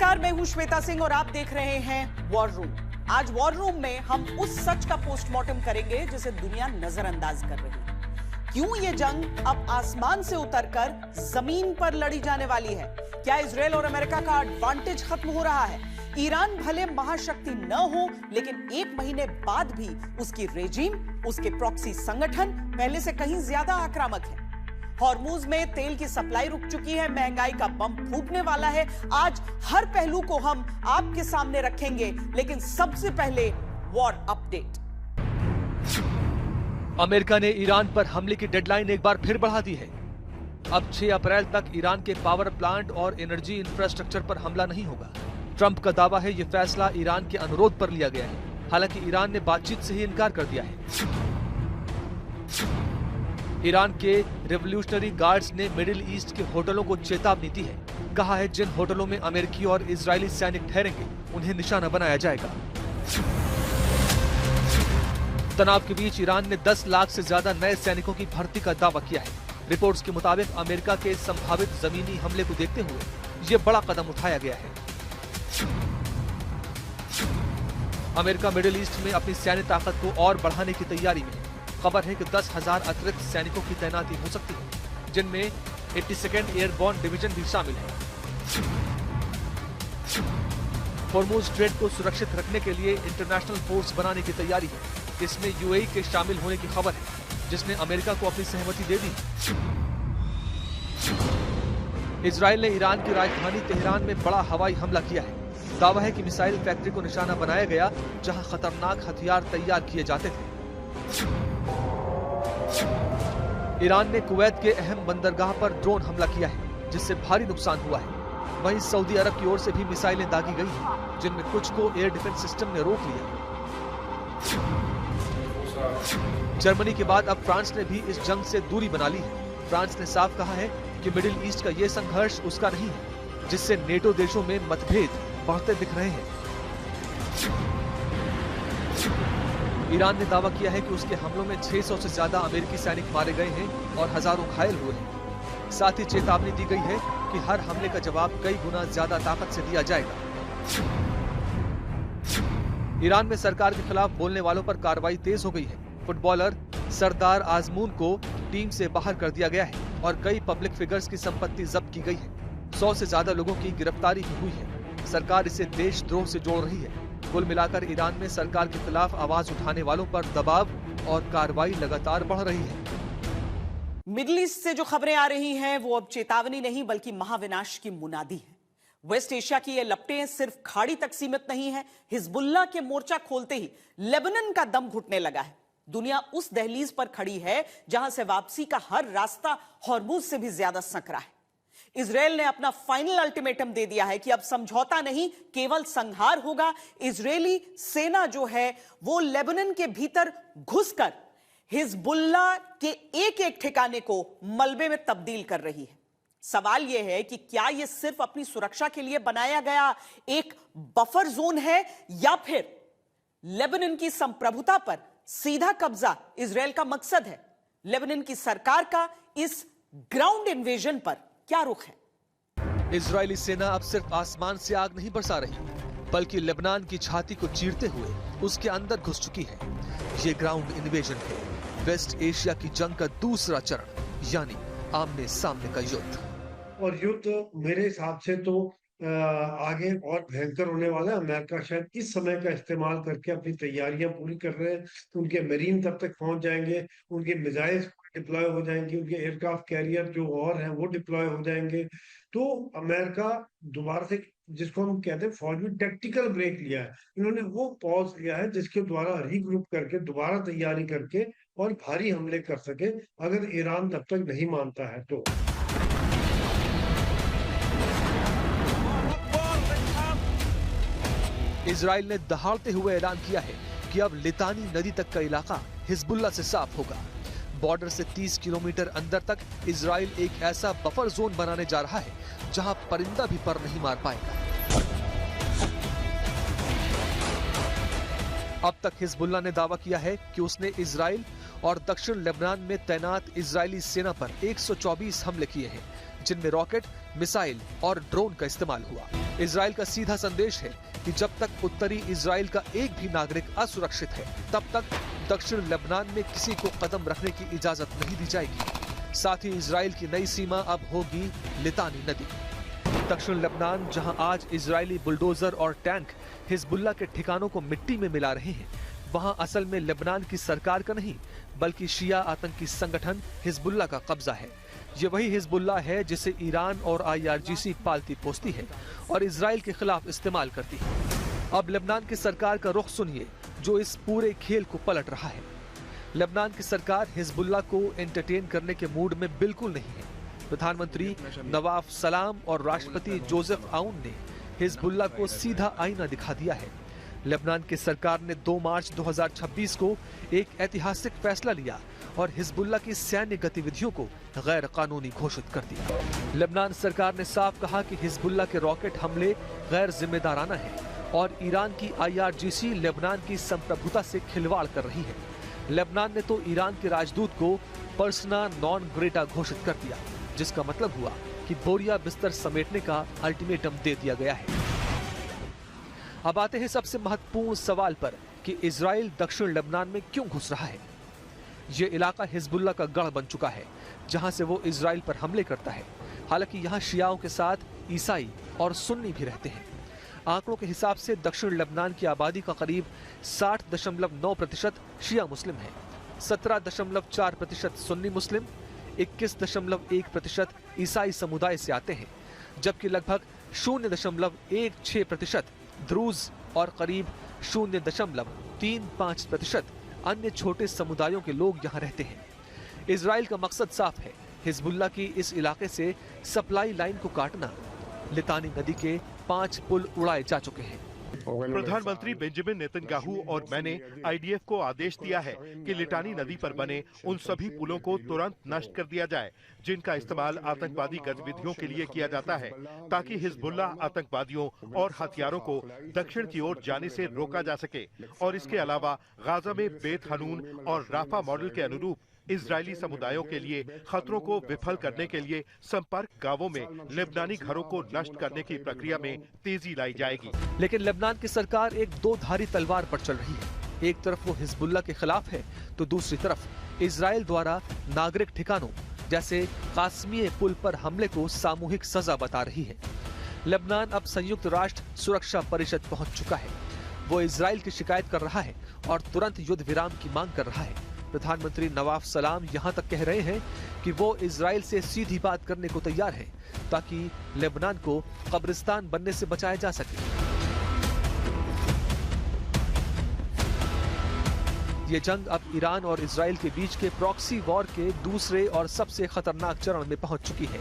नमस्कार, मैं हूं श्वेता सिंह और आप देख रहे हैं वॉर रूम। आज वॉर रूम में हम उस सच का पोस्टमार्टम करेंगे जिसे दुनिया नजरअंदाज कर रही है। क्यों ये जंग अब आसमान से उतरकर जमीन पर लड़ी जाने वाली है? क्या इजराइल और अमेरिका का एडवांटेज खत्म हो रहा है? ईरान भले महाशक्ति न हो, लेकिन एक महीने बाद भी उसकी रेजिम, उसके प्रॉक्सी संगठन पहले से कहीं ज्यादा आक्रामक है। हॉर्मुज में तेल की सप्लाई रुक चुकी है, महंगाई का बम फूटने वाला है। आज हर पहलू को हम आपके सामने रखेंगे, लेकिन सबसे पहले वॉर अपडेट। अमेरिका ने ईरान पर हमले की डेडलाइन एक बार फिर बढ़ा दी है। अब 6 अप्रैल तक ईरान के पावर प्लांट और एनर्जी इंफ्रास्ट्रक्चर पर हमला नहीं होगा। ट्रंप का दावा है ये फैसला ईरान के अनुरोध पर लिया गया है। हालांकि ईरान ने बातचीत से ही इनकार कर दिया है। ईरान के रेवोल्यूशनरी गार्ड्स ने मिडिल ईस्ट के होटलों को चेतावनी दी है। कहा है जिन होटलों में अमेरिकी और इजरायली सैनिक ठहरेंगे उन्हें निशाना बनाया जाएगा। तनाव के बीच ईरान ने 10 लाख से ज्यादा नए सैनिकों की भर्ती का दावा किया है। रिपोर्ट्स के मुताबिक अमेरिका के संभावित जमीनी हमले को देखते हुए ये बड़ा कदम उठाया गया है। अमेरिका मिडिल ईस्ट में अपनी सैन्य ताकत को और बढ़ाने की तैयारी में है। खबर है कि 10,000 अतिरिक्त सैनिकों की तैनाती हो सकती है, जिनमें 82nd एयरबोर्न डिवीजन भी शामिल है। हॉर्मुज स्ट्रेट को सुरक्षित रखने के लिए इंटरनेशनल फोर्स बनाने की तैयारी है। इसमें यूएई के शामिल होने की खबर है, जिसने अमेरिका को अपनी सहमति दे दी। इजरायल ने ईरान की राजधानी तेहरान में बड़ा हवाई हमला किया है। दावा है कि मिसाइल फैक्ट्री को निशाना बनाया गया, जहां खतरनाक हथियार तैयार किए जाते थे। ईरान ने कुवैत के अहम बंदरगाह पर ड्रोन हमला किया है, जिससे भारी नुकसान हुआ है। वहीं सऊदी अरब की ओर से भी मिसाइलें दागी गई हैं, जिनमें कुछ को एयर डिफेंस सिस्टम ने रोक लिया। जर्मनी के बाद अब फ्रांस ने भी इस जंग से दूरी बना ली है। फ्रांस ने साफ कहा है कि मिडिल ईस्ट का ये संघर्ष उसका नहीं है, जिससे नेटो देशों में मतभेद बढ़ते दिख रहे हैं। ईरान ने दावा किया है कि उसके हमलों में 600 से ज्यादा अमेरिकी सैनिक मारे गए हैं और हजारों घायल हुए हैं। साथ ही चेतावनी दी गई है कि हर हमले का जवाब कई गुना ज्यादा ताकत से दिया जाएगा। ईरान में सरकार के खिलाफ बोलने वालों पर कार्रवाई तेज हो गई है। फुटबॉलर सरदार आजमून को टीम से बाहर कर दिया गया है और कई पब्लिक फिगर्स की संपत्ति जब्त की गई है। 100 से ज्यादा लोगों की गिरफ्तारी भी हुई है। सरकार इसे देशद्रोह से जोड़ रही है। कुल मिलाकर ईरान में सरकार के खिलाफ आवाज उठाने वालों पर दबाव और कार्रवाई लगातार बढ़ रही है। मिडिल ईस्ट से जो खबरें आ रही हैं वो अब चेतावनी नहीं बल्कि महाविनाश की मुनादी है। वेस्ट एशिया की ये लपटें सिर्फ खाड़ी तक सीमित नहीं है। हिजबुल्लाह के मोर्चा खोलते ही लेबनान का दम घुटने लगा है। दुनिया उस दहलीज पर खड़ी है जहां से वापसी का हर रास्ता हॉर्मुज से भी ज्यादा संकरा है। इजराइल ने अपना फाइनल अल्टीमेटम दे दिया है कि अब समझौता नहीं, केवल संहार होगा। इजरायली सेना जो है वो लेबनान के भीतर घुसकर हिजबुल्लाह के एक एक ठिकाने को मलबे में तब्दील कर रही है। सवाल यह है कि क्या यह सिर्फ अपनी सुरक्षा के लिए बनाया गया एक बफर जोन है या फिर लेबनान की संप्रभुता पर सीधा कब्जा इजराइल का मकसद है? लेबनान की सरकार का इस ग्राउंड इन्वेजन पर क्या रुख है? इजरायली सेना अब सिर्फ आसमान से आग नहीं बरसा रही, बल्कि लेबनान की छाती को चीरते हुए उसके अंदर घुस चुकी है। ये ग्राउंड इन्वेजन है वेस्ट एशिया की जंग का दूसरा चरण, यानी आमने सामने का युद्ध। और युद्ध मेरे हिसाब से तो आगे और भयंकर होने वाला है। अमेरिका शायद इस समय का इस्तेमाल करके अपनी तैयारियां पूरी कर रहे हैं। उनके मरीन तब तक पहुंच जाएंगे, उनके मिसाइल्स डिप्लॉय हो जाएंगे, उनके एयरक्राफ्ट कैरियर जो और हैं वो डिप्लॉय हो जाएंगे। तो अमेरिका दोबारा से, जिसको हम कहते हैं फौज में टैक्टिकल ब्रेक लिया है, इन्होंने वो पॉज लिया है जिसके द्वारा रीग्रुप करके दोबारा तैयारी करके और भारी हमले कर सके, अगर ईरान तब तक नहीं मानता है तो। इजराइल ने दहाड़ते हुए ऐलान किया है कि अब लितानी नदी तक का इलाका हिजबुल्लाह से साफ होगा। बॉर्डर से 30 किलोमीटर अंदर तक इजराइल एक ऐसा बफर जोन बनाने जा रहा है जहां परिंदा भी पर नहीं मार पाएगा। अब तक हिजबुल्लाह ने दावा किया है कि उसने इजराइल और दक्षिण लेबनान में तैनात इजरायली सेना पर 124 हमले किए हैं, जिनमें रॉकेट, मिसाइल और ड्रोन का इस्तेमाल हुआ। इजराइल का सीधा संदेश है कि जब तक उत्तरी इजराइल का एक भी नागरिक असुरक्षित है, तब तक दक्षिण लेबनान में किसी को कदम रखने की इजाजत नहीं दी जाएगी। साथ ही इजराइल की नई सीमा अब होगी लितानी नदी। दक्षिण लेबनान, जहां आज इजरायली बुलडोजर और टैंक हिजबुल्ला के ठिकानों को मिट्टी में मिला रहे हैं, वहां असल में लेबनान की सरकार का नहीं बल्कि शिया आतंकी संगठन हिजबुल्ला का कब्जा है। ये वही हिजबुल्ला है जिसे ईरान और IRGC पालती पोसती है और इजराइल के खिलाफ इस्तेमाल करती है। अब लेबनान की सरकार का रुख सुनिए, जो इस पूरे खेल को पलट रहा है। लेबनान की सरकार हिजबुल्ला को एंटरटेन करने के मूड में बिल्कुल नहीं है। प्रधानमंत्री नवाफ सलाम और राष्ट्रपति जोसेफ आउन ने हिजबुल्ला को सीधा आईना दिखा दिया है। लेबनान की सरकार ने 2 मार्च 2026 को एक ऐतिहासिक फैसला लिया और हिजबुल्ला की सैन्य गतिविधियों को गैर कानूनी घोषित कर दिया। लेबनान सरकार ने साफ कहा कि हिजबुल्ला के रॉकेट हमले गैर जिम्मेदाराना हैं और ईरान की IRGC लेबनान की संप्रभुता से खिलवाड़ कर रही है। लेबनान ने तो ईरान के राजदूत को पर्सना नॉन ग्रेटा घोषित कर दिया, जिसका मतलब हुआ कि बोरिया बिस्तर समेटने का अल्टीमेटम दे दिया गया है। अब आते हैं सबसे महत्वपूर्ण सवाल पर कि इजराइल दक्षिण लेबनान में क्यों घुस रहा है। यह इलाका हिजबुल्ला का गढ़ बन चुका है, जहां से वो इजराइल पर हमले करता है। हालांकि यहां शियाओं के साथ ईसाई और सुन्नी भी रहते हैं। आंकड़ों के हिसाब से दक्षिण लेबनान की आबादी का करीब 60.9% शिया मुस्लिम है, 17.4% सुन्नी मुस्लिम, 21.1% ईसाई समुदाय से आते हैं, जबकि लगभग 0.16% द्रूज और करीब 0.35% अन्य छोटे समुदायों के लोग यहाँ रहते हैं। इजराइल का मकसद साफ है, हिजबुल्ला की इस इलाके से सप्लाई लाइन को काटना। लितानी नदी के 5 पुल उड़ाए जा चुके हैं। प्रधानमंत्री बेंजामिन नेतन्याहू और मैंने IDF को आदेश दिया है कि लिटानी नदी पर बने उन सभी पुलों को तुरंत नष्ट कर दिया जाए जिनका इस्तेमाल आतंकवादी गतिविधियों के लिए किया जाता है, ताकि हिजबुल्ला आतंकवादियों और हथियारों को दक्षिण की ओर जाने से रोका जा सके। और इसके अलावा गाजा में बेत हनून और राफा मॉडल के अनुरूप इजरायली समुदायों के लिए खतरों को विफल करने के लिए संपर्क गांवों में लेबनानी घरों को नष्ट करने की प्रक्रिया में तेजी लाई जाएगी। लेकिन लेबनान की सरकार एक दो धारी तलवार पर चल रही है। एक तरफ वो हिजबुल्ला के खिलाफ है, तो दूसरी तरफ इजराइल द्वारा नागरिक ठिकानों जैसे कासमिये पुल पर हमले को सामूहिक सजा बता रही है। लेबनान अब संयुक्त राष्ट्र सुरक्षा परिषद पहुंच चुका है। वो इजराइल की शिकायत कर रहा है और तुरंत युद्ध विराम की मांग कर रहा है। प्रधानमंत्री नवाफ सलाम यहां तक कह रहे हैं कि वो इजराइल से सीधी बात करने को तैयार हैं, ताकि लेबनान को कब्रिस्तान बनने से बचाया जा सके। ये जंग अब ईरान और इजराइल के बीच के प्रॉक्सी वॉर के दूसरे और सबसे खतरनाक चरण में पहुंच चुकी है।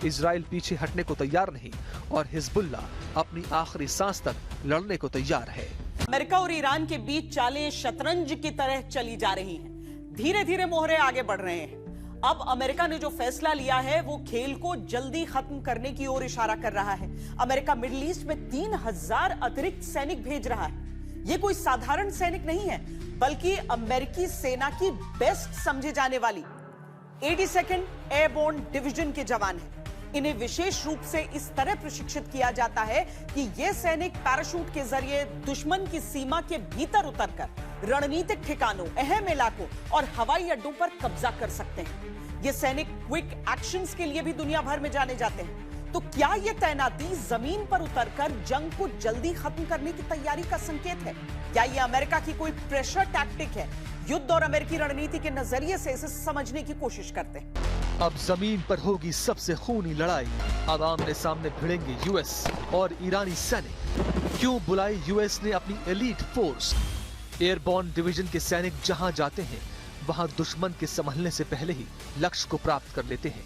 इजराइल पीछे हटने को तैयार नहीं और हिजबुल्ला अपनी आखिरी सांस तक लड़ने को तैयार है। अमेरिका और ईरान के बीच चालें शतरंज की तरह चली जा रही हैं। धीरे धीरे मोहरे आगे बढ़ रहे हैं। अब अमेरिका ने जो फैसला लिया है वो खेल को जल्दी खत्म करने की ओर इशारा कर रहा है। अमेरिका मिडिल ईस्ट में 3000 अतिरिक्त सैनिक भेज रहा है। ये कोई साधारण सैनिक नहीं है, बल्कि अमेरिकी सेना की बेस्ट समझे जाने वाली 82nd एयरबोर्न डिवीजन के जवान हैं। इन्हें विशेष रूप से इस तरह प्रशिक्षित किया जाता है कि ये सैनिक पैराशूट के जरिए दुश्मन की सीमा के भीतर उतरकर रणनीतिक ठिकानों, अहम इलाकों और हवाई अड्डों पर कब्जा कर सकते हैं। ये सैनिक क्विक एक्शंस के लिए भी दुनिया भर में जाने जाते हैं। तो क्या ये तैनाती जमीन पर उतरकर जंग को जल्दी खत्म करने की तैयारी का संकेत है? क्या ये अमेरिका की कोई प्रेशर टैक्टिक है? युद्ध और अमेरिकी रणनीति के नजरिए से इसे समझने की कोशिश करते हैं। अब जमीन पर होगी सबसे खूनी लड़ाई। अब आमने सामने भिड़ेंगे यूएस और ईरानी सैनिक। क्यों बुलाई यूएस ने अपनी एलीट फोर्स? एयरबोर्न डिवीजन के सैनिक जहां जाते हैं वहां दुश्मन के संभलने से पहले ही लक्ष्य को प्राप्त कर लेते हैं।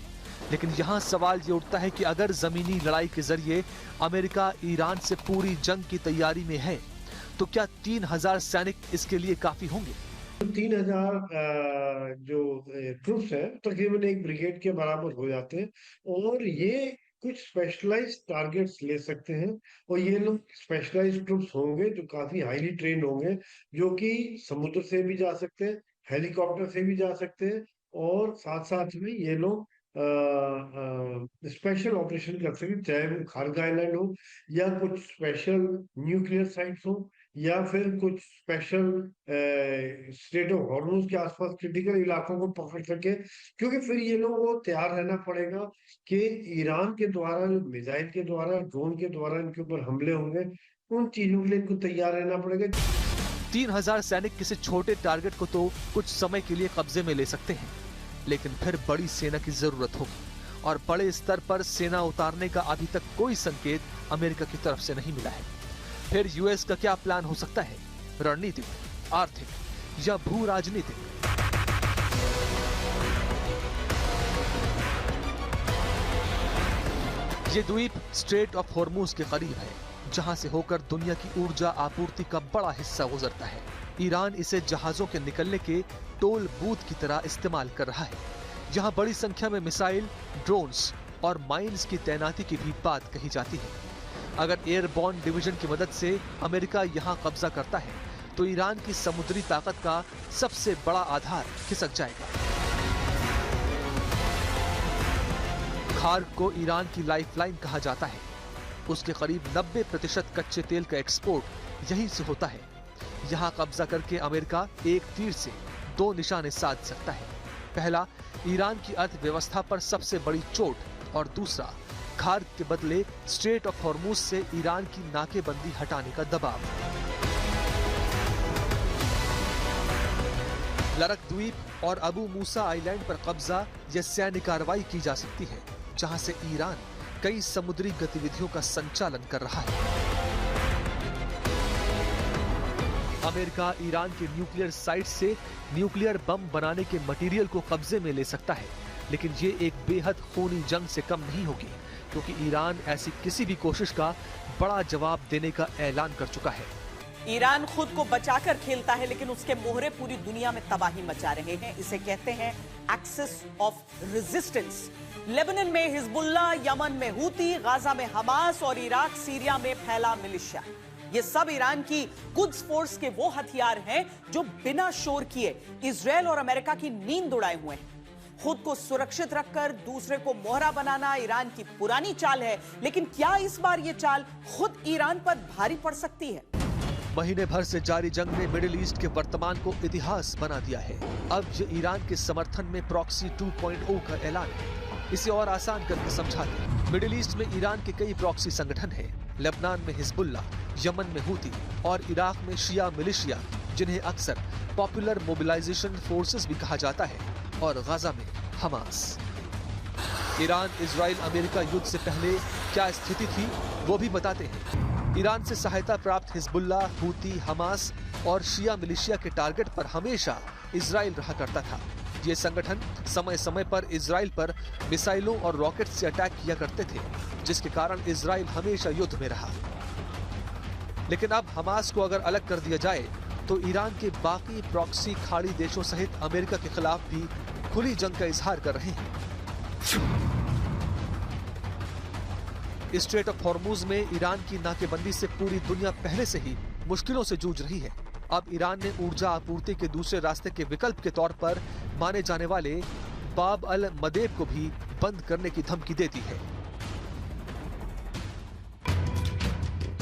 लेकिन यहां सवाल ये उठता है कि अगर जमीनी लड़ाई के जरिए अमेरिका ईरान से पूरी जंग की तैयारी में है, तो क्या 3000 सैनिक इसके लिए काफी होंगे? 3000 जो ट्रूप्स हैं तकरीबन एक ब्रिगेड के बराबर हो जाते हैं और ये कुछ स्पेशलाइज्ड टारगेट्स ले सकते हैं और ये लोग स्पेशलाइज्ड ट्रूप्स होंगे जो काफी हाईली ट्रेन होंगे, जो कि समुद्र से भी जा सकते हैं, हेलीकॉप्टर से भी जा सकते हैं और साथ साथ में ये लोग स्पेशल ऑपरेशन कर सके, चाहे वो खारगा आइलैंड हो या कुछ स्पेशल न्यूक्लियर साइट्स हो या फिर कुछ स्पेशल स्टेट ऑफ हॉर्मुज के आसपास क्रिटिकल इलाकों को पकड़ सके। क्योंकि फिर ये लोगों को तैयार रहना पड़ेगा कि ईरान के द्वारा, जो मिसाइल के द्वारा, ड्रोन के द्वारा इनके ऊपर हमले होंगे, उन चीजों के लिए इनको तैयार रहना पड़ेगा। 3000 सैनिक किसी छोटे टारगेट को तो कुछ समय के लिए कब्जे में ले सकते हैं, लेकिन फिर बड़ी सेना की जरूरत होगी और बड़े स्तर पर सेना उतारने का अभी तक कोई संकेत अमेरिका की तरफ से नहीं मिला है। फिर यूएस का क्या प्लान हो सकता है? रणनीतिक, आर्थिक या भू राजनीतिक? ये द्वीप स्ट्रेट ऑफ हॉर्मुज के करीब है, जहां से होकर दुनिया की ऊर्जा आपूर्ति का बड़ा हिस्सा गुजरता है। ईरान इसे जहाजों के निकलने के टोल बूथ की तरह इस्तेमाल कर रहा है। यहाँ बड़ी संख्या में मिसाइल, ड्रोन्स और माइन्स की तैनाती की भी बात कही जाती है। अगर एयरबॉर्न डिवीजन की मदद से अमेरिका यहाँ कब्जा करता है तो ईरान की समुद्री ताकत का सबसे बड़ा आधार खिसक जाएगा। खार्ग को ईरान की लाइफलाइन कहा जाता है। उसके करीब 90% कच्चे तेल का एक्सपोर्ट यहीं से होता है। यहाँ कब्जा करके अमेरिका एक तीर से 2 निशाने साध सकता है। पहला, ईरान की अर्थव्यवस्था पर सबसे बड़ी चोट, और दूसरा, खार्ग के बदले स्ट्रेट ऑफ हॉर्मुज से ईरान की नाकेबंदी हटाने का दबाव। लरक द्वीप और अबू मूसा आइलैंड पर कब्जा या सैन्य कार्रवाई की जा सकती है, जहां से ईरान कई समुद्री गतिविधियों का संचालन कर रहा है। अमेरिका ईरान के न्यूक्लियर साइट से न्यूक्लियर बम बनाने के मटेरियल को कब्जे में ले सकता है, लेकिन ये एक बेहद खूनी जंग से कम नहीं होगी, क्योंकि ईरान ऐसी किसी भी कोशिश का बड़ा जवाब देने का ऐलान कर चुका है। ईरान खुद को बचाकर खेलता है, लेकिन उसके मोहरे पूरी दुनिया में तबाही मचा रहे हैं। इसे कहते हैं एक्सिस ऑफ रेजिस्टेंस। लेबनान में हिजबुल्लाह, यमन में हूती, गाजा में हमास और इराक सीरिया में फैला मिलिशिया। ये सब ईरान की कुद्स फोर्स के वो हथियार हैं जो बिना शोर किए इजराइल और अमेरिका की नींद उड़ाए हुए हैं। खुद को सुरक्षित रखकर दूसरे को मोहरा बनाना ईरान की पुरानी चाल है, लेकिन क्या इस बार ये चाल खुद ईरान पर भारी पड़ सकती है? महीने भर से जारी जंग ने मिडिल ईस्ट के वर्तमान को इतिहास बना दिया है। अब ये ईरान के समर्थन में प्रॉक्सी 2.0 का ऐलान है। इसे और आसान करके समझा दें। मिडिल ईस्ट में ईरान के कई प्रॉक्सी संगठन हैं। लेबनान में हिजबुल्लाह, यमन में हूती और इराक में शिया मिलिशिया, जिन्हें अक्सर पॉपुलर मोबिलाइजेशन फोर्सेस भी कहा जाता है, और गाजा में हमास। ईरान इजराइल अमेरिका युद्ध से पहले क्या स्थिति थी वो भी बताते हैं। ईरान से सहायता प्राप्त हिजबुल्लाह, हूती, हमास और शिया मिलिशिया के टारगेट पर हमेशा इजराइल रहा करता था। ये संगठन समय समय पर इजराइल पर मिसाइलों और रॉकेट से अटैक किया करते थे, जिसके कारण इजराइल हमेशा युद्ध में रहा। लेकिन अब हमास को अगर अलग कर दिया जाए तो ईरान के बाकी प्रॉक्सी खाड़ी देशों सहित अमेरिका के खिलाफ भी खुली जंग का इजहार कर रहे हैं। स्ट्रेट ऑफ हॉर्मुज में ईरान की नाकेबंदी से पूरी दुनिया पहले से ही मुश्किलों से जूझ रही है। अब ईरान ने ऊर्जा आपूर्ति के दूसरे रास्ते के विकल्प के तौर पर माने जाने वाले बाब अल मंदेब को भी बंद करने की धमकी दे दी है।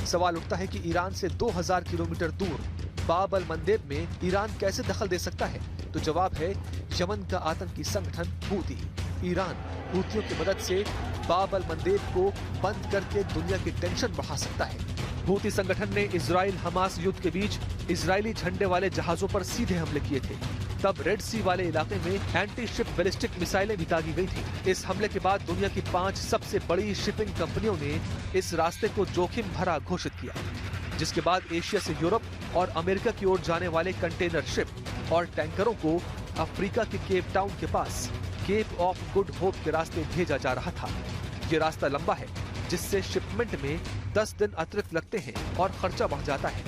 सवाल उठता है कि ईरान से 2000 किलोमीटर दूर बाब अल मंदेब में ईरान कैसे दखल दे सकता है? तो जवाब है यमन का आतंकी संगठन हूती। ईरान हूतियों की मदद से बाब अल मंदेब को बंद करके दुनिया की टेंशन बढ़ा सकता है। हूती संगठन ने इजराइल हमास युद्ध के बीच इजरायली झंडे वाले जहाजों पर सीधे हमले किए थे। तब रेड सी वाले इलाके में एंटी शिप बैलिस्टिक मिसाइलें भी दागी गई थी। इस हमले के बाद दुनिया की 5 सबसे बड़ी शिपिंग कंपनियों ने इस रास्ते को जोखिम भरा घोषित किया, जिसके बाद एशिया से यूरोप और अमेरिका की ओर जाने वाले कंटेनर शिप और टैंकरों को अफ्रीका के केप टाउन के पास केप ऑफ गुड होप के रास्ते भेजा जा रहा था। ये रास्ता लंबा है, जिससे शिपमेंट में 10 दिन अतिरिक्त लगते हैं और खर्चा बढ़ जाता है।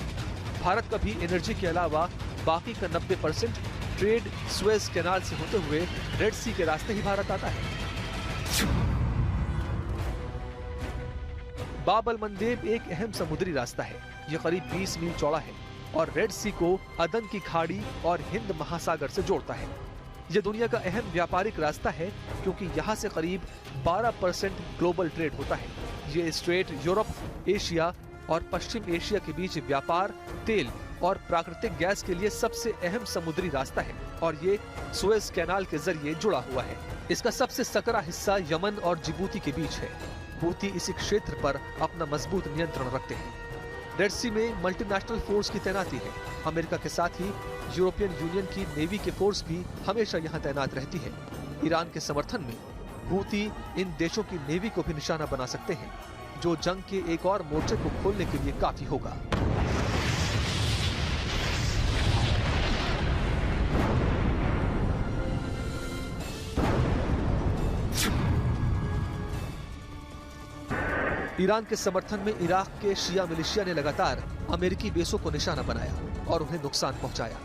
भारत का भी एनर्जी के अलावा बाकी का 90% ट्रेड सुएज कैनाल से होते हुए रेड सी के रास्ते ही भारत आता है। बाब अल मंदेब एक अहम समुद्री रास्ता है। यह करीब 20 मील चौड़ा है और रेड सी को अदन की खाड़ी और हिंद महासागर से जोड़ता है। ये दुनिया का अहम व्यापारिक रास्ता है क्योंकि यहाँ से करीब 12% ग्लोबल ट्रेड होता है। ये स्ट्रेट यूरोप, एशिया और पश्चिम एशिया के बीच व्यापार, तेल और प्राकृतिक गैस के लिए सबसे अहम समुद्री रास्ता है और ये सुएज कैनाल के जरिए जुड़ा हुआ है। इसका सबसे सकरा हिस्सा यमन और जिबूती के बीच है। हूती इसी क्षेत्र पर अपना मजबूत नियंत्रण रखते हैं। रेड सी में मल्टीनेशनल फोर्स की तैनाती है। अमेरिका के साथ ही यूरोपियन यूनियन की नेवी की फोर्स भी हमेशा यहाँ तैनात रहती है। ईरान के समर्थन में हूती इन देशों की नेवी को भी निशाना बना सकते हैं, जो जंग के एक और मोर्चे को खोलने के लिए काफी होगा। ईरान के समर्थन में इराक के शिया मिलिशिया ने लगातार अमेरिकी बेसों को निशाना बनाया और उन्हें नुकसान पहुंचाया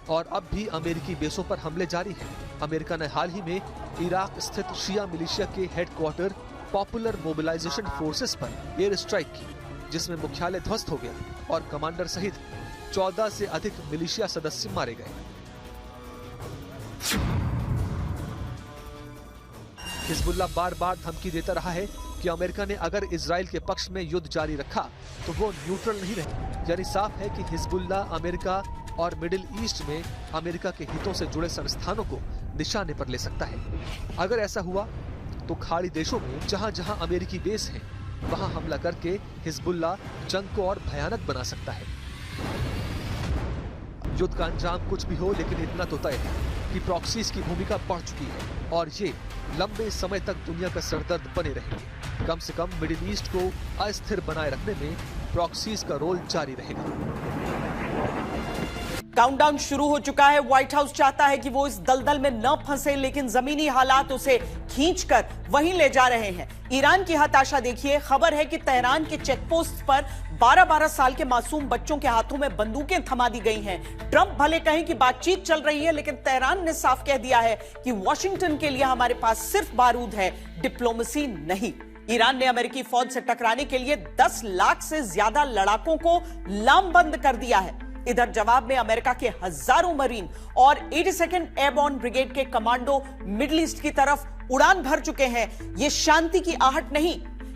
और अब भी अमेरिकी बेसों पर हमले जारी हैं। अमेरिका ने हाल ही में इराक स्थित शिया मिलिशिया के हेडक्वार्टर पॉपुलर मोबिलाइजेशन फोर्सेस पर एयर स्ट्राइक की, जिसमें मुख्यालय ध्वस्त हो गया और कमांडर सहित 14 से अधिक मिलिशिया सदस्य मारे गए। हिजबुल्लाह बार बार धमकी देता रहा है कि अमेरिका ने अगर इजराइल के पक्ष में युद्ध जारी रखा तो वो न्यूट्रल नहीं रहे। यानी साफ है कि हिजबुल्लाह अमेरिका और मिडिल ईस्ट में अमेरिका के हितों से जुड़े संस्थानों को निशाने पर ले सकता है। अगर ऐसा हुआ तो खाड़ी देशों में जहां जहां अमेरिकी बेस हैं, वहां हमला करके हिजबुल्लाह जंग को और भयानक बना सकता है। युद्ध का अंजाम कुछ भी हो, लेकिन इतना तो तय है कि प्रॉक्सीज की भूमिका बढ़ चुकी है और ये लंबे समय तक दुनिया का सरदर्द बने रहेंगे। कम से कम मिडिल ईस्ट को अस्थिर बनाए रखने में प्रॉक्सीज का रोल जारी रहेगा। काउंटडाउन शुरू हो चुका है। व्हाइट हाउस चाहता है कि वो इस दलदल में न फंसे, लेकिन जमीनी हालात उसे खींचकर वहीं ले जा रहे हैं। ईरान की हताशा देखिए। खबर है कि तेहरान के चेकपोस्ट पर 12-12 साल के मासूम बच्चों के हाथों में बंदूकें थमा दी गई हैं। ट्रंप भले कहें कि बातचीत चल रही है, लेकिन तेहरान ने साफ कह दिया है कि वॉशिंगटन के लिए हमारे पास सिर्फ बारूद है, डिप्लोमेसी नहीं। ईरान ने अमेरिकी फौज से टकराने के लिए 10 लाख से ज्यादा लड़ाकों को लामबंद कर दिया है। इधर जवाब में अमेरिका के हजारों मरीन और 82nd एयरबोर्न ब्रिगेड के कमांडो मिडिल ईस्ट की तरफ उड़ान भर चुके हैं। ये शांति की आहट नहीं,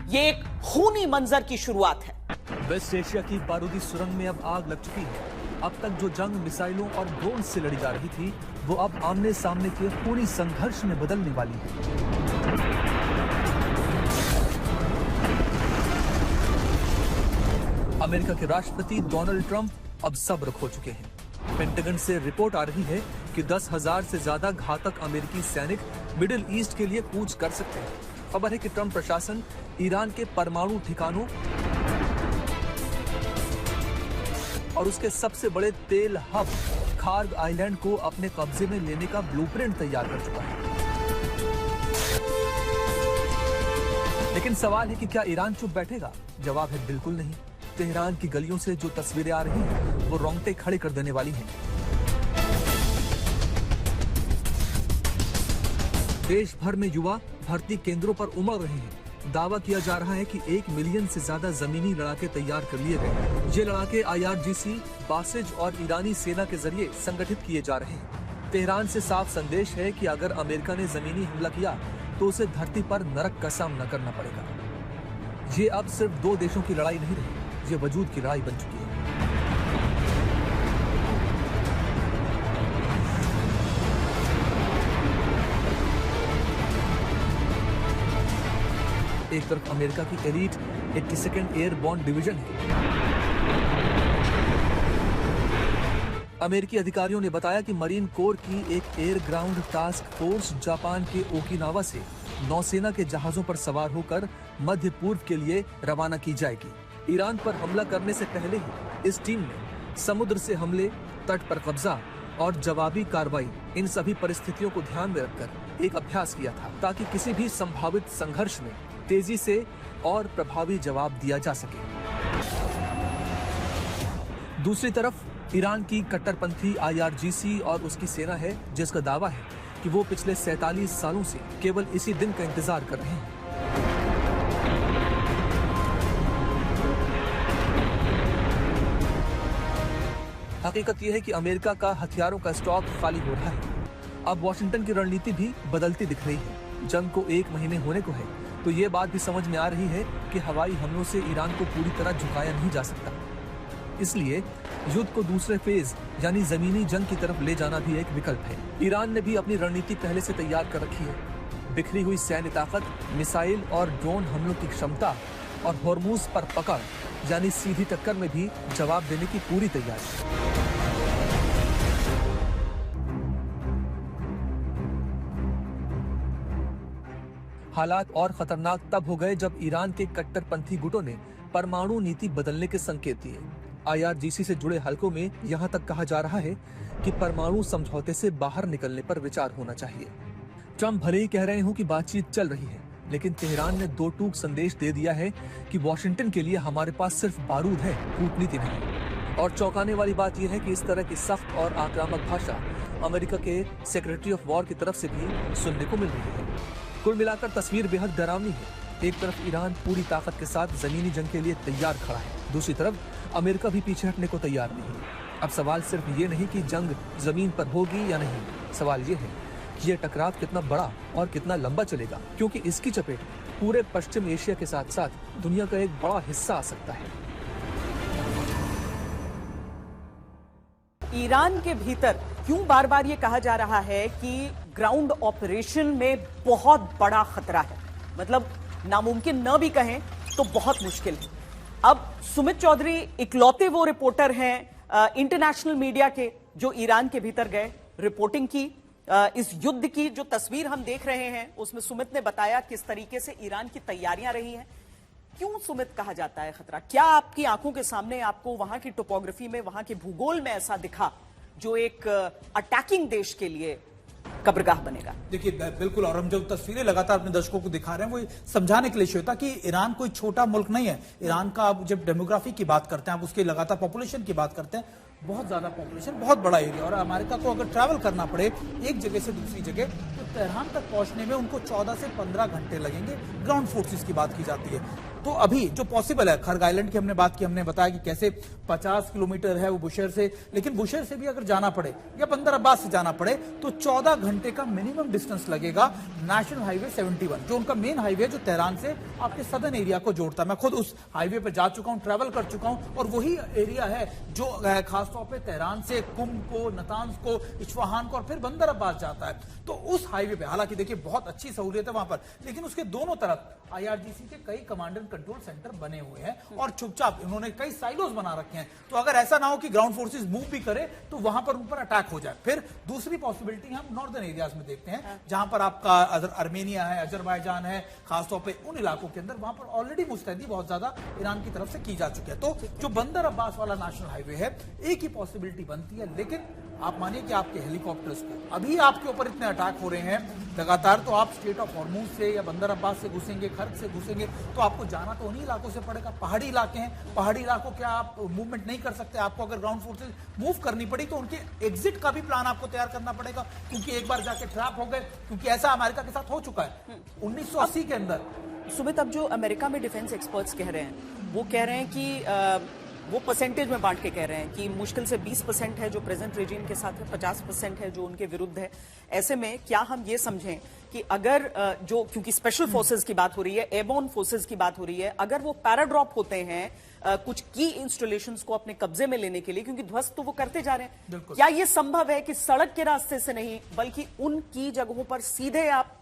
ये एक खूनी मंजर की शुरुआत है। वेस्ट एशिया की बारूदी सुरंग में अब आग लग चुकी है। अब तक जो जंग मिसाइलों और ड्रोन से लड़ी जा रही थी, वो अब आमने सामने के खूनी संघर्ष में बदलने वाली है। अमेरिका के राष्ट्रपति डोनाल्ड ट्रंप अब सब्र खो चुके हैं। पेंटागन से रिपोर्ट आ रही है कि 10,000 से ज्यादा घातक अमेरिकी सैनिक मिडिल ईस्ट के लिए कूच कर सकते हैं। खबर है कि ट्रंप प्रशासन ईरान के परमाणु ठिकानों और उसके सबसे बड़े तेल हब खार्ग आइलैंड को अपने कब्जे में लेने का ब्लूप्रिंट तैयार कर चुका है। लेकिन सवाल है कि क्या ईरान चुप बैठेगा? जवाब है बिल्कुल नहीं। तेहरान की गलियों से जो तस्वीरें आ रही हैं, वो रोंगटे खड़े कर देने वाली हैं। देश भर में युवा भर्ती केंद्रों पर उमड़ रहे हैं। दावा किया जा रहा है कि 1 मिलियन से ज्यादा जमीनी लड़ाके तैयार कर लिए गए। ये लड़ाके IRGC, बासिज और ईरानी सेना के जरिए संगठित किए जा रहे हैं। तेहरान से साफ संदेश है कि अगर अमेरिका ने जमीनी हमला किया तो उसे धरती पर नरक का सामना करना पड़ेगा। ये अब सिर्फ 2 देशों की लड़ाई नहीं रही, ये वजूद की लड़ाई बन चुकी है। एक तरफ अमेरिका की एलीट 82nd एयरबोर्न डिवीजन है। अमेरिकी अधिकारियों ने बताया कि मरीन कोर की एक air ground task force Japan के ओकिनावा से नौसेना के जहाजों पर सवार होकर मध्य पूर्व के लिए रवाना की जाएगी। ईरान पर हमला करने से पहले ही इस टीम ने समुद्र से हमले, तट पर कब्जा और जवाबी कार्रवाई, इन सभी परिस्थितियों को ध्यान में रखकर एक अभ्यास किया था, ताकि किसी भी संभावित संघर्ष में तेजी से और प्रभावी जवाब दिया जा सके। दूसरी तरफ ईरान की कट्टरपंथी IRGC और उसकी सेना है, जिसका दावा है कि वो पिछले 47 सालों से केवल इसी दिन का इंतजार कर रहे हैं। हकीकत यह है कि अमेरिका का हथियारों का स्टॉक खाली हो रहा है। अब वॉशिंगटन की रणनीति भी बदलती दिख रही है। जंग को 1 महीने होने को है, तो ये बात भी समझ में आ रही है कि हवाई हमलों से ईरान को पूरी तरह झुकाया नहीं जा सकता। इसलिए युद्ध को दूसरे फेज यानी जमीनी जंग की तरफ ले जाना भी एक विकल्प है। ईरान ने भी अपनी रणनीति पहले से तैयार कर रखी है। बिखरी हुई सैन्य ताकत, मिसाइल और ड्रोन हमलों की क्षमता और हॉर्मूज पर पकड़ यानी सीधी टक्कर में भी जवाब देने की पूरी तैयारी। हालात और खतरनाक तब हो गए जब ईरान के कट्टरपंथी गुटों ने परमाणु नीति बदलने के संकेत दिए। IRGC से जुड़े हलकों में यहां तक कहा जा रहा है कि परमाणु समझौते से बाहर निकलने पर विचार होना चाहिए। ट्रंप भले ही कह रहे हो कि बातचीत चल रही है, लेकिन तेहरान ने 2 टूक संदेश दे दिया है कि वॉशिंगटन के लिए हमारे पास सिर्फ बारूद है, कूटनीति नहीं। और चौंकाने वाली बात यह है कि इस तरह की सख्त और आक्रामक भाषा अमेरिका के सेक्रेटरी ऑफ वॉर की तरफ से भी सुनने को मिल रही है। कुल मिलाकर तस्वीर बेहद डरावनी है। एक तरफ ईरान पूरी ताकत के साथ जमीनी जंग के लिए तैयार खड़ा है, दूसरी तरफ अमेरिका भी पीछे हटने को तैयार नहीं। अब सवाल सिर्फ ये नहीं कि जंग जमीन पर होगी या नहीं, सवाल ये है कि ये टकराव कितना बड़ा और कितना लंबा चलेगा, क्योंकि इसकी चपेट पूरे पश्चिम एशिया के साथ साथ दुनिया का एक बड़ा हिस्सा आ सकता है। ईरान के भीतर क्यों बार बार ये कहा जा रहा है कि ग्राउंड ऑपरेशन में बहुत बड़ा खतरा है, मतलब नामुमकिन न भी कहें तो बहुत मुश्किल है। अब सुमित चौधरी इकलौते वो रिपोर्टर हैं इंटरनेशनल मीडिया के जो ईरान के भीतर गए, रिपोर्टिंग की। इस युद्ध की जो तस्वीर हम देख रहे हैं उसमें सुमित ने बताया किस तरीके से ईरान की तैयारियां रही हैं। क्यों सुमित कहा जाता है खतरा? क्या आपकी आंखों के सामने आपको वहां की टोपोग्राफी में, वहां के भूगोल में ऐसा दिखा जो एक अटैकिंग देश के लिए कब्रगाह बनेगा? देखिए बिल्कुल, और हम जो तस्वीरें लगातार अपने दर्शकों को दिखा रहे हैं वो समझाने के लिए होता कि ईरान कोई छोटा मुल्क नहीं है। ईरान का आप जब डेमोग्राफी की बात करते हैं, आप उसके लगातार पॉपुलेशन की बात करते हैं, बहुत ज्यादा पॉपुलेशन, बहुत बड़ा एरिया, और अमेरिका को अगर ट्रैवल करना पड़े एक जगह से दूसरी जगह तो तेहरान तक पहुंचने में उनको 14 से 15 घंटे लगेंगे। ग्राउंड फोर्सेस की बात की जाती है तो अभी जो पॉसिबल है, खर्ग आइलैंड की हमने बात की, हमने बताया कि कैसे 50 किलोमीटर है वो बुशेर से, लेकिन बुशेर से भी अगर जाना पड़े या बंदर अब्बास से जाना पड़े तो 14 घंटे का मिनिमम डिस्टेंस लगेगा। नेशनल हाईवे 71 जो उनका मेन हाईवे जो तेहरान से आपके सदर्न एरिया को जोड़ता है, मैं खुद उस हाईवे पे जा चुका हूं, ट्रैवल कर चुका हूं, और वही एरिया है जो खासतौर पर तेहरान से कुम को, नतांज को, इस्फहान को और फिर बंदर अब्बास जाता है। तो उस हाईवे पे हालांकि देखिए बहुत अच्छी सहूलियत है वहां पर, लेकिन उसके दोनों तरफ IRGC के कई कमांड एंड कंट्रोल सेंटर बने हुए हैं और चुपचाप इन्होंने कई साइलोज बना रखे हैं। तो अगर ऐसा ना हो कि ग्राउंड फोर्सेस मूव भी करे तो वहां पर उन पर अटैक हो जाए। फिर दूसरी पॉसिबिलिटी हम नॉर्दर्न एरियाज में देखते हैं जहां पर आपका अर्मेनिया है, अजरबैजान है, खासतौर पर उन इलाकों के अंदर वहां पर ऑलरेडी मुस्तैदी बहुत ज्यादा ईरान की तरफ से की जा चुकी है। तो जो बंदर अब्बास वाला नेशनल हाईवे है, एक ही पॉसिबिलिटी बनती है, लेकिन आप मानिए कि आपके हेलीकॉप्टर्स को अभी आपके ऊपर इतने अटैक हो रहे हैं लगातार, तो आप स्टेट ऑफ हॉर्मूज से या बंदर अब्बास से घुसेंगे, खर्ग से घुसेंगे, तो आपको जाना तो उन्हीं इलाकों से पड़ेगा। पहाड़ी इलाके हैं, पहाड़ी इलाकों के आप मूवमेंट नहीं कर सकते। आपको अगर ग्राउंड फोर्सेस मूव करनी पड़ी तो उनके एग्जिट का भी प्लान आपको तैयार करना पड़ेगा, क्योंकि एक बार जाके ट्रैप हो गए, क्योंकि ऐसा अमेरिका के साथ हो चुका है 1980 के अंदर। सुमित, अब जो अमेरिका में डिफेंस एक्सपर्ट्स कह रहे हैं वो कह रहे हैं कि वो परसेंटेज में बांट के कह रहे हैं कि मुश्किल से 20% है जो प्रेजेंट रेजिम के साथ है, 50% है जो उनके विरुद्ध है। ऐसे में क्या हम ये समझें कि अगर जो, क्योंकि स्पेशल फोर्सेस की बात हो रही है, एयरबोर्न फोर्सेस की बात हो रही है, अगर वो पैराड्रॉप होते हैं कुछ की इंस्टॉलेशंस को अपने कब्जे में लेने के लिए, क्योंकि ध्वस्त तो वो करते जा रहे हैं, क्या ये संभव है कि सड़क के रास्ते से नहीं बल्कि उनकी जगहों पर सीधे आप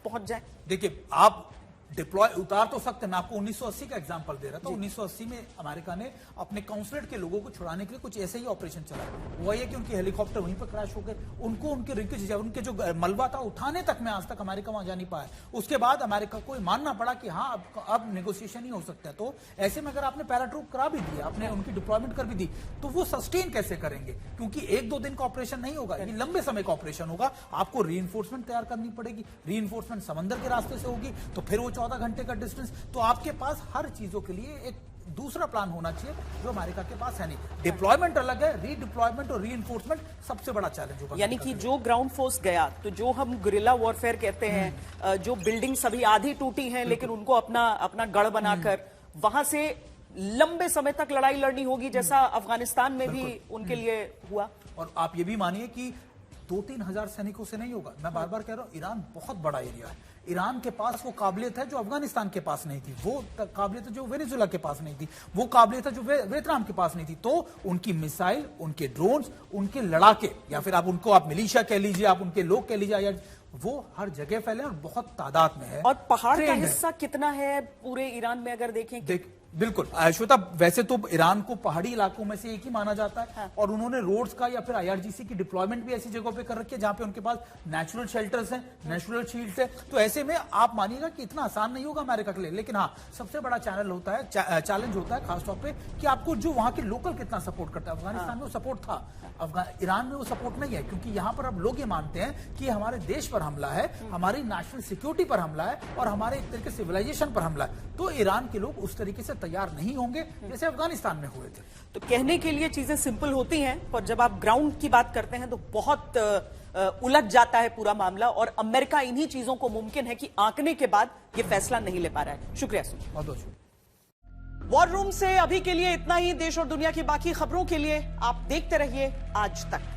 पहुंच जाएं? देखिए, आप डिप्लॉय उतार तो सकते, मैं आपको 1980 का एग्जांपल दे रहा था। 1980 में अमेरिका ने अपने काउंसलेट के लोगों को छुड़ाने के लिए कुछ ऐसे ही ऑपरेशन चलाया। हुआ ये कि उनके हेलीकॉप्टर वहीं पर क्रैश हो गए, उनको उनके रिंकेज, उनके जो मलबा था उठाने तक में आज तक अमेरिका वहां जा नहीं पाया। उसके बाद अमेरिका को मानना पड़ा कि हाँ अब नेगोशिएशन ही हो सकता है। तो ऐसे में अगर आपने पैराट्रूप करा भी दिया, आपने उनकी डिप्लॉयमेंट कर भी दी, तो वो सस्टेन कैसे करेंगे? क्योंकि 1-2 दिन का ऑपरेशन नहीं होगा, ये लंबे समय का ऑपरेशन होगा। आपको रीइंफोर्समेंट तैयार करनी पड़ेगी, रीइंफोर्समेंट समंदर के रास्ते से होगी, तो फिर वो 14 घंटे का डिस्टेंस। तो आपके पास हर चीजों के लिए एक दूसरा प्लान होना चाहिए जो अमेरिका के पास है नहीं। डिप्लॉयमेंट अलग है, रीडिप्लॉयमेंट और रीइंफोर्समेंट सबसे बड़ा चैलेंज होगा। यानी कि जो ग्राउंड फोर्स गया, तो जो हम गुरिल्ला वॉरफेयर कहते हैं, जो बिल्डिंग सभी आधी टूटी हैं लेकिन उनको अपना गढ़ बनाकर वहां से लंबे समय तक लड़ाई लड़नी होगी, जैसा अफगानिस्तान में भी उनके लिए हुआ। और आप ये भी मानिए कि 2-3 हजार सैनिकों से नहीं होगा। मैं बार बार कह रहा हूं, ईरान बहुत बड़ा एरिया है। ईरान के पास वो काबिलियत है जो अफगानिस्तान के पास नहीं थी, वो काबिलियत है जो वेनेजुएला के पास नहीं थी, वो काबिलियत है जो वियतनाम के पास नहीं थी। तो उनकी मिसाइल, उनके ड्रोन्स, उनके लड़ाके, या फिर आप मिलिशिया कह लीजिए, आप उनके लोग कह लीजिए, या वो हर जगह फैले और बहुत तादाद में है। और पहाड़ का ट्रेंड है। हिस्सा कितना है पूरे ईरान में अगर देखें? बिल्कुल श्वेता, वैसे तो ईरान को पहाड़ी इलाकों में से एक ही माना जाता है। हाँ। और उन्होंने रोड्स का या फिर IRGC की डिप्लॉयमेंट भी ऐसी जगहों पे कर रखी है जहां पे उनके पास नेचुरल शेल्टर्स हैं, नेचुरल शील्ड्स है। तो ऐसे में आप मानिएगा कि इतना आसान नहीं होगा अमेरिका के लिए। लेकिन हाँ, सबसे बड़ा चैलेंज होता है खासतौर पे कि आपको जो वहां के लोकल कितना सपोर्ट करता है। अफगानिस्तान में वो सपोर्ट था, ईरान में वो सपोर्ट नहीं है, क्योंकि यहां पर अब लोग ये मानते हैं कि हमारे देश पर हमला है, हमारी नेशनल सिक्योरिटी पर हमला है और हमारे एक तरीके सिविलाइजेशन पर हमला है। तो ईरान के लोग उस तरीके से तैयार नहीं होंगे जैसे अफगानिस्तान में हुए थे। तो कहने के लिए चीजें सिंपल होती हैं, पर जब आप ग्राउंड की बात करते हैं तो बहुत उलझ जाता है पूरा मामला। और अमेरिका इन्हीं चीजों को मुमकिन है कि आंकने के बाद ये फैसला नहीं ले पा रहा है। शुक्रिया सुन। बहुत शुक्रिया। वॉर रूम से अभी के लिए इतना ही। देश और दुनिया की बाकी खबरों के लिए आप देखते रहिए आज तक।